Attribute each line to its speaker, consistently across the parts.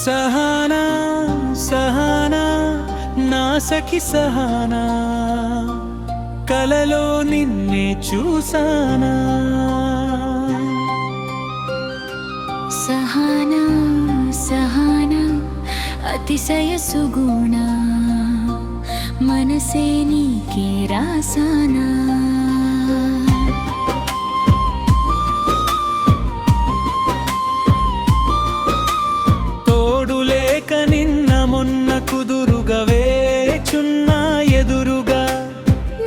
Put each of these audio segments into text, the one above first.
Speaker 1: సహానా సహానా నా సఖి సహానా, కలలో నిన్నే చూసానా.
Speaker 2: సహానా సహానా అతిశయ సుగుణ, మనసే నీకే రాసానా.
Speaker 1: తోడులేక నిన్న మొన్న కుదురుగా వేచున్నా ఎదురుగా,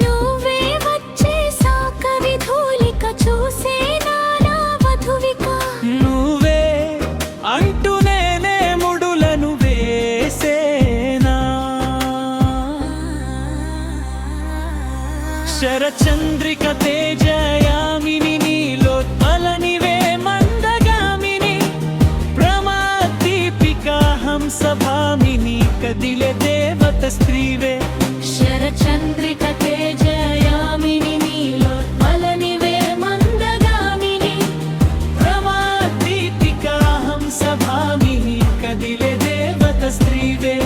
Speaker 2: నువ్వే వచ్చేసా కవిధూలిక చూసేనా నా వధువిక.
Speaker 1: నువ్వే అంటూ నేనే ముడులను వేసేనా. శరచంద్రిక తేజయామిని నీలోత్పలనివే మందగామిని, ప్రమాదీపికా హంసభామిని కదిలే దేవత స్త్రీవే.
Speaker 2: శరచంద్రిక తేజయామిని నీలోత్పలనివే మందగామిని,
Speaker 1: ప్రమాదీపికా హంసభామిని కదిలే దేవత స్త్రీవే.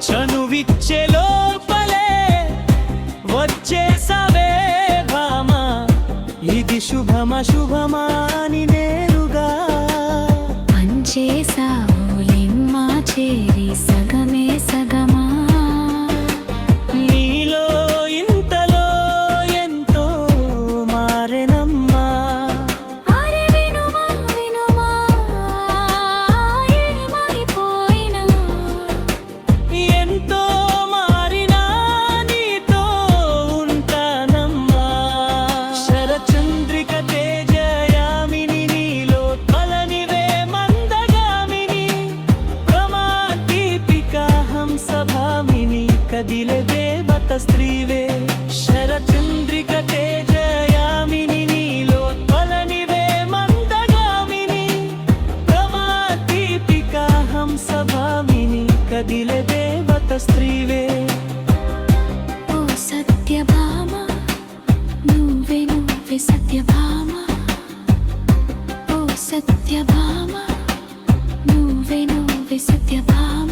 Speaker 1: చనువిచ్చే లోపలే వచ్చేసావే భామా, ఇది శుభమా శుభమా అని నేరుగా
Speaker 2: పంచేసావు లిమ్మా చేరి సగమే సగమా.
Speaker 1: నీలో ఇంతలో ఎంతో మారెనమ్మా.
Speaker 2: అరే వినుమా వినుమా ఏమైపోయినా,
Speaker 1: ఎంతో మారినా నీతో ఉంటానమ్మా. శరచంద్రిక తేజయామిని నీలోత్పలనివే మందగామిని, ప్రమాదీపికా హంసభామిని కదిలే దేవత స్త్రీవే. శరచంద్రిక తేజయామిని నీలోత్పలనివే మందగామిని, ప్రమాదీపికా హంసభామిని కదిలే దేవత స్త్రీవే.
Speaker 2: ఓ సత్యభామ నువ్వే నువ్వే సత్యభామ, ఓ సత్యభామ నువ్వే నువ్వే సత్యభామ.